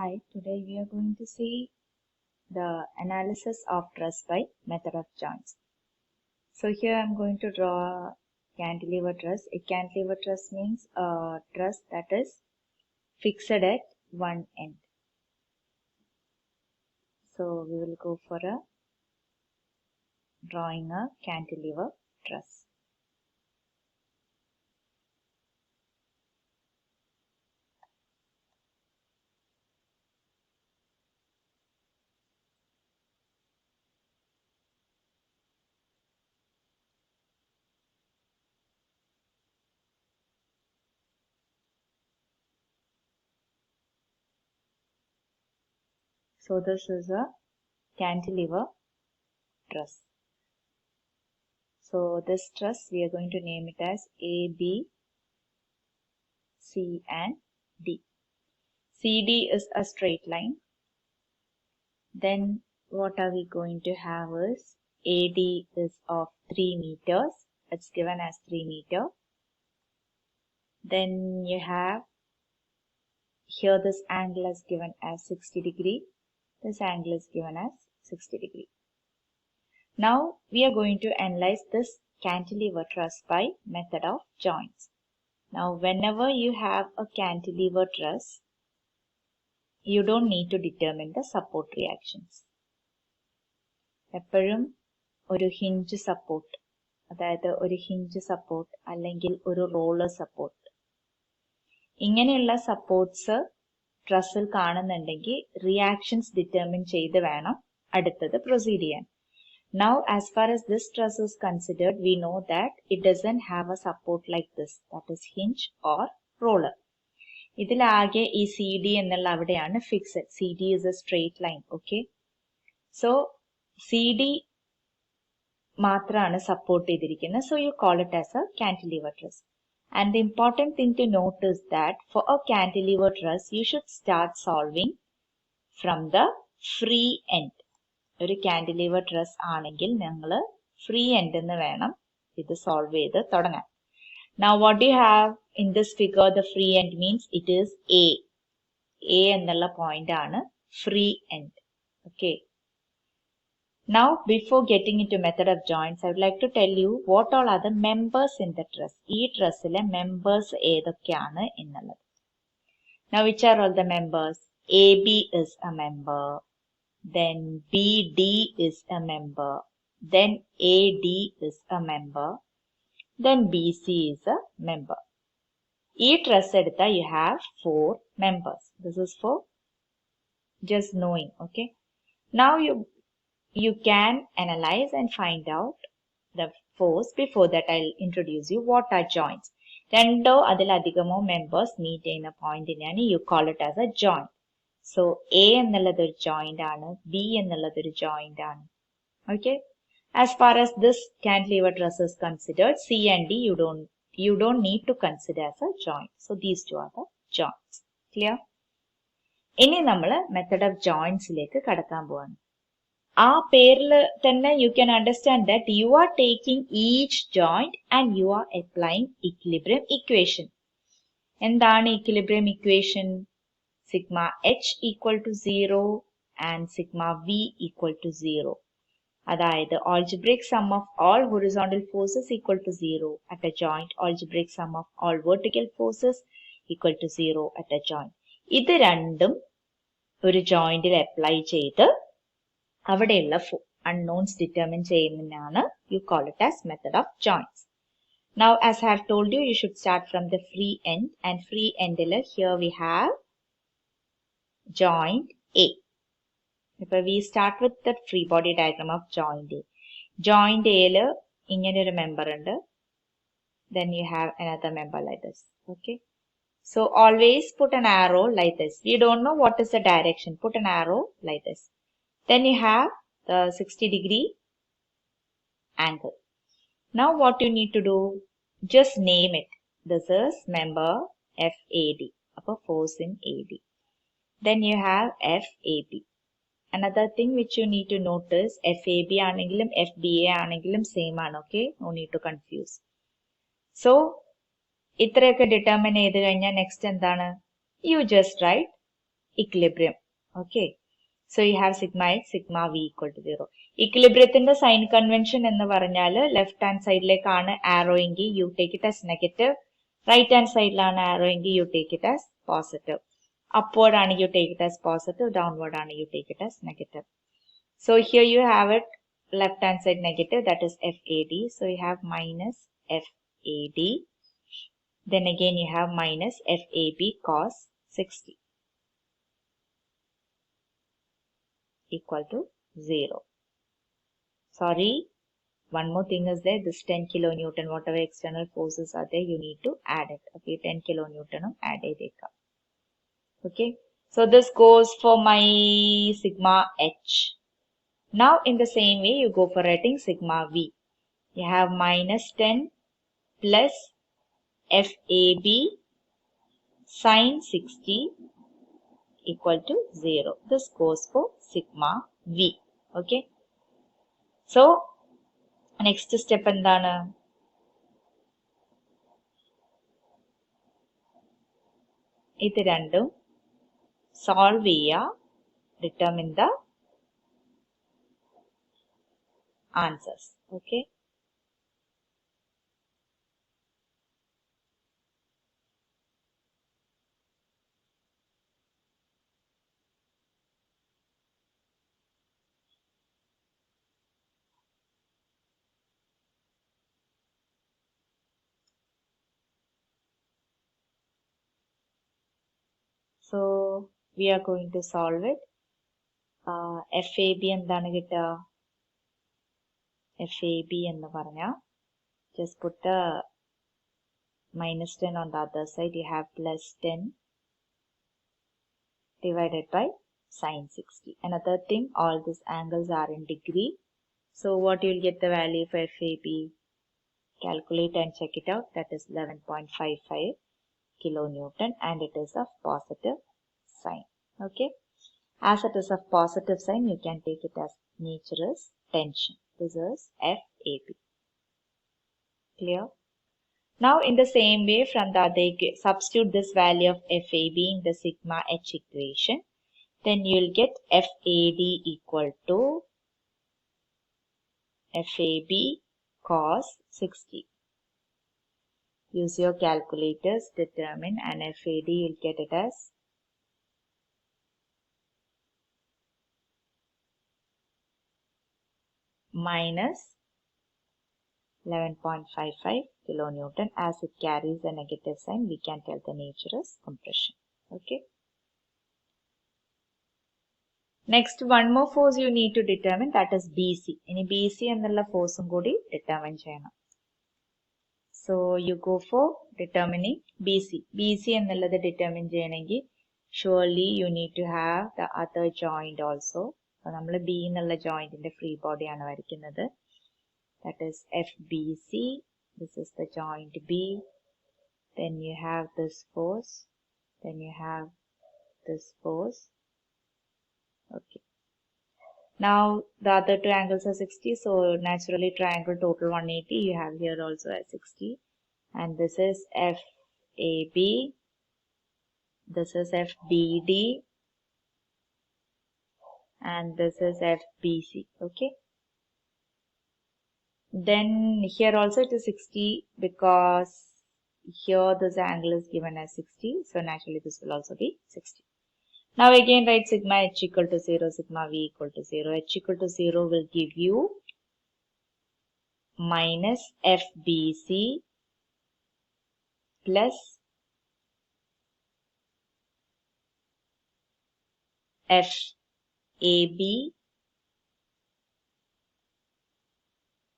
Hi, today we are going to see the analysis of truss by method of joints. So here I am going to draw a cantilever truss. A cantilever truss means a truss that is fixed at one end. So we will go for drawing a cantilever truss. So this is a cantilever truss. So this truss we are going to name it as A, B, C and D. CD is a straight line. Then what are we going to have is AD is of 3 meters. It's given as 3 meter. Then you have here this angle is given as 60 degree. This angle is given as 60 degree. Now we are going to analyze this cantilever truss by method of joints. Now whenever you have a cantilever truss, you don't need to determine the support reactions. എപ്പോഴും ഒരു hinge support, അതായത് ഒരു hinge support അല്ലെങ്കിൽ ഒരു roller support, ഇങ്ങനെയുള്ള supports ട്രസ്സിൽ കാണുന്നുണ്ടെങ്കിൽ reactions determine ചെയ്ത് വേണം അടുത്തത് പ്രൊസീഡ് ചെയ്യാൻ. Now as far as this truss is considered, we know that it doesn't have a support like this, that is hinge or roller. ഇതിലാകെ ഈ C D എന്നുള്ള അവിടെയാണ് fixed. C D is a straight line, okay? So C D മാത്രമാണ് support ചെയ്തിരിക്കുന്നത്. So you call it as a cantilever truss. And the important thing to note is that for a cantilever truss, you should start solving from the free end. ഒരു cantilever truss ആണെങ്കിൽ നിങ്ങൾ free end എന്ന് വേണം ഇത് solve ചെയ്ത് തുടങ്ങാൻ. Now what do you have in this figure? The free end means it is A. A എന്നുള്ള point ആണ് free end. Okay. Now, before getting into method of joints, I would like to tell you what all are the members in the truss. ഈ trussലെ members ഏതൊക്കെയാണ് എന്നുള്ളത്. Now, which are all the members? AB is a member. Then BD is a member. Then AD is a member. Then BC is a member. ഈ truss എടുത്താൽ you have 4 members. This is for just knowing, okay? Now, you can analyze and find out the force. Before that, I'll introduce you what are joints. രണ്ടോ അതിലധികമോ members meet ചെയ്യുന്ന പോയിന്റിനെയാണ് you call it as a joint. So A എന്നുള്ളത് ഒരു joint ആണ്, B എന്നുള്ളത് ഒരു joint ആണ്. Okay? As far as this cantilever truss is considered, C and D you don't need to consider as a joint. So these two are the joints. Clear? ഇനി നമ്മൾ method of jointsലേക്ക് കടക്കാൻ പോവാണ്. ആ പേരിൽ തന്നെ you can understand that you are taking each joint and you are applying equilibrium equation. എന്താണ് equilibrium equation? Sigma h equal to 0 and sigma v equal to 0. അതായത് algebraic sum of all horizontal forces equal to 0 at a joint, algebraic sum of all vertical forces equal to 0 at a joint. ഇത് രണ്ടും ഒരു jointൽ apply ചെയ്ത് അവിടെയുള്ള unknowns determine ചെയ്യുന്നതിനാണ് you call it as method of joints. Now as I have told you, you should start from the free end, and free end here we have joint A. Now we start with the free body diagram of joint A. Joint A ഇങ്ങനെ ഒരു member ഉണ്ട്. Then you have another member like this. Okay. So always put an arrow like this. We don't know what is the direction. Put an arrow like this. Then you have the 60 degree angle. Now what you need to do, just name it. This is member FAD, upper force in AD. Then you have FAB. Another thing which you need to notice, FAB ആണെങ്കിലും FBA ആണെങ്കിലും same ആണ്, okay? No need to confuse. So ഇത്രയൊക്കെ determine ചെയ്ത് കഴിഞ്ഞാൽ next എന്താണ്? You just write equilibrium. Okay. So you have sigma h, sigma v equal to 0. Equilibriumത്തിന്റെ sign convention എന്ന് പറഞ്ഞാൽ left hand side ലേക്കാണ് arrow എങ്കിൽ you take it as negative. Right hand side ലാണ് arrow എങ്കിൽ you take it as positive. Upward ആണ് you take it as positive. Downward ആണ് you take it as negative. So here you have it left hand side negative, that is FAD. So you have minus FAD. Then again you have minus FAB cos 60 equal to 0. Sorry, one more thing is there, this 10 kilonewton, whatever external forces are there, you need to add it. Okay, 10 kilonewton add it. Okay, so this goes for my sigma h. Now in the same way, you go for writing sigma v. You have minus 10 plus FAB sine 60 equal to 0. This goes for sigma v. Okay. So, next step endana? ഇത് രണ്ടും solve ചെയ്യാ, determine the answers. Okay. So, we are going to solve it. FAB എന്താണ് കിട്ടുക? FAB എന്ന് പറഞ്ഞാൽ just put the minus 10 on the other side. You have plus 10 divided by sine 60. Another thing, all these angles are in degree. So what you'll get the value for FAB? Calculate and check it out. That is 11.55 kilonewton and it is of positive sign. Okay. As it is of positive sign, you can take it as nature is tension. This is FAB. Clear? Now in the same way, from the other, substitute this value of FAB in the sigma h equation. Then you'll get FAD equal to FAB cos 60. Use your calculators, determine, and FAD you'll get it as minus 11.55 kilonewton. As it carries a negative sign, we can tell the nature is compression. Okay. Next, one more force you need to determine, that is BC. In BC ennulla force kodi determine cheyanam. So you go for determining BC. BC ennullathu determine cheyanengi surely you need to have the other joint also. So nammal B ennulla joint inde free body aanu varikkunnathu. That is FBC. This is the joint B. Then you have this force. Then you have this force. Okay. Now the other two angles are 60. So naturally triangle total 180. You have here also as 60. And this is FAB. This is FBD. And this is FBC. Okay. Then here also it is 60 because here this angle is given as 60. So naturally this will also be 60. Now again write sigma h equal to 0, sigma v equal to 0. H equal to 0 will give you minus FBC plus FAB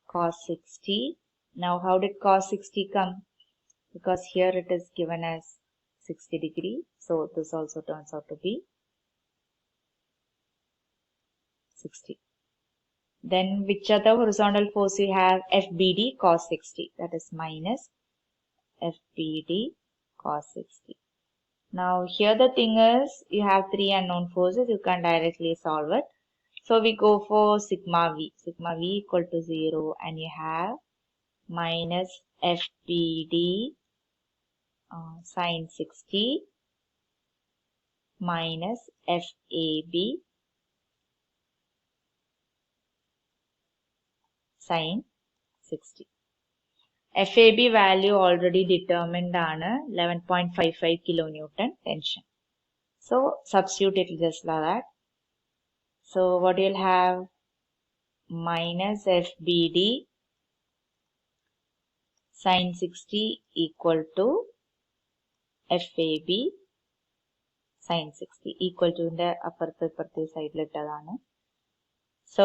cos 60. Now how did cos 60 come? Because here it is given as 60 degree. So this also turns out to be 60. Then which other horizontal force you have? FBD cos 60. That is minus FBD cos 60. Now here the thing is, you have three unknown forces. You can directly solve it. So we go for sigma v. Sigma v equal to 0 and you have minus FBD sine 60 minus FAB sin 60. FAB value already determined ആണ് 11.55 kilonewton tension. So substitute it just like that. So what you'll have minus FBD sin 60 equal to FAB sin 60 equal to the upper side letter. So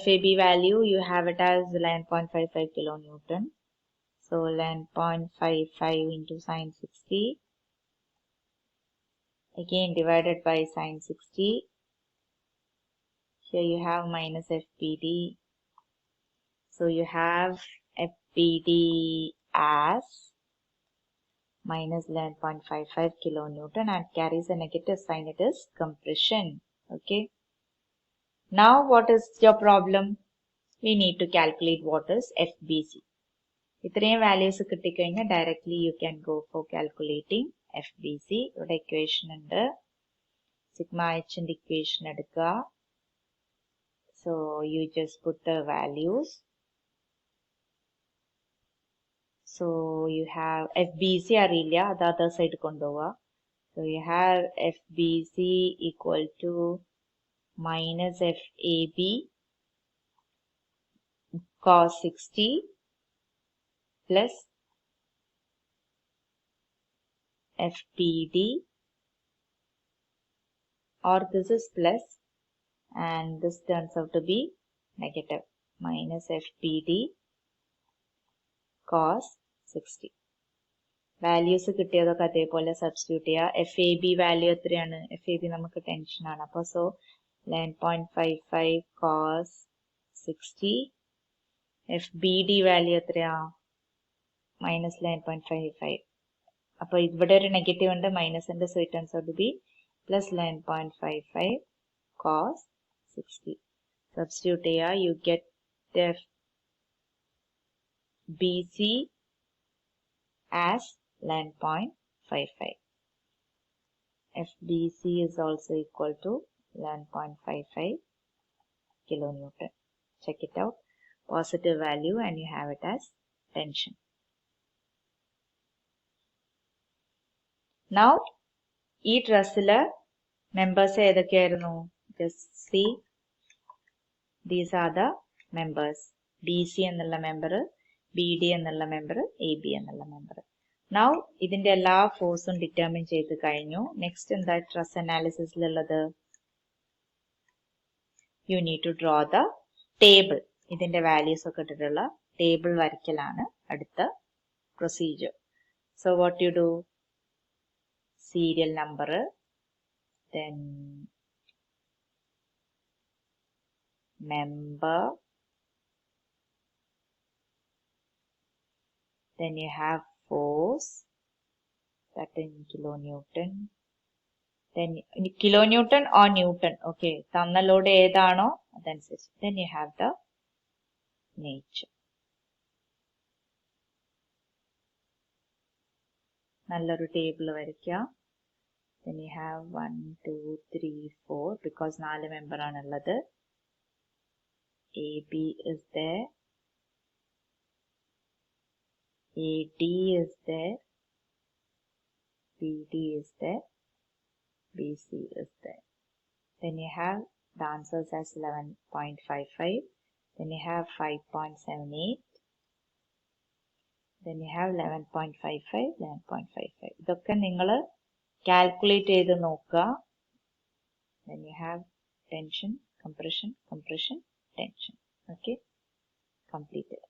FAB value you have it as 11.55 kilonewton. So 11.55 into sin 60 again divided by sin 60. Here you have minus FBD. So you have FBD as minus 11.55 kilonewton and carries a negative sign. It is compression. Okay. Now what is your problem? We need to calculate what is FBC. ഇത്രയും values കിട്ടിക്കഴിഞ്ഞാൽ directly you can go for calculating FBC. ഇവിടെ equation ഉണ്ട്. Sigma H ന്റെ equation എടുക്കുക. So you just put the values. So you have FBC അറിയില്ല, അത് other side കൊണ്ടുപോവുക. So you have FBC equal to minus FAB cos 60 plus FBD, or this is plus and this turns out to be negative, minus FBD cos 60. Values കിട്ടിയതൊക്കെ അതേപോലെ substitute ചെയ്യുക. FAB value എത്രയാണ്? FAB നമുക്ക് tension ആണ്. അപ്പോൾ so 11.55 cos 60. FBD value എത്രയാ? Minus 11.55. അപ്പോൾ ഇവിടെ ഒരു നെഗറ്റീവ് ഉണ്ട്, മൈനസ് ഉണ്ട്, so it turns out to be plus 11.55 cos 60. Substitute ചെയ്യുക. You get FBC as 11.55. FBC is also equal to 11.55 kilonewton. Check it out. Positive value and you have it as tension. Now, ഈ trussൽ members ഏതൊക്കെയായിരുന്നു? Just see. These are the members. BC എന്നുള്ള member, BD എന്നുള്ള member, AB എന്നുള്ള member. Now, ഇതിന്റെ എല്ലാ ഫോഴ്സും determine ചെയ്ത് കഴിഞ്ഞു. Next എന്താ ട്രസ് അനാലിസിസിലുള്ളത്? You need to draw the table. ഇതിന്റെ വാല്യൂസ് ഒക്കെ ഇട്ടിട്ടുള്ള ടേബിൾ വരയ്ക്കലാണ് അടുത്ത procedure. So what you do? Serial number, then member, then you have force, that in kilonewton, then kilonewton or newton, okay, തന്ന load ഏതാണോ അതനുസരിച്ച്. Then you have the nature. നല്ലൊരു table വരയ്ക്കുക. Then you have 1, 2, 3, 4 because 4 member ആണുള്ളത്. AB is there, AD is there, BD is there, BC is there. Then you have the answers as 11.55. Then you have 5.78. Then you have 11.55, 11.55. ഇതൊക്കെ നിങ്ങൾ calculate ചെയ്ത് നോക്കുക. Then you have tension, compression, compression, tension. Okay, completed.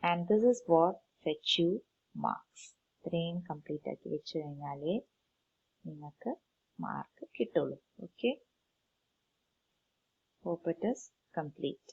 And this is what fetch you marks. ഇത്രയും complete ആക്കി വെച്ച് കഴിഞ്ഞാലേ നിങ്ങൾക്ക് mark കിട്ടുള്ളൂ. Okay, hope it is complete.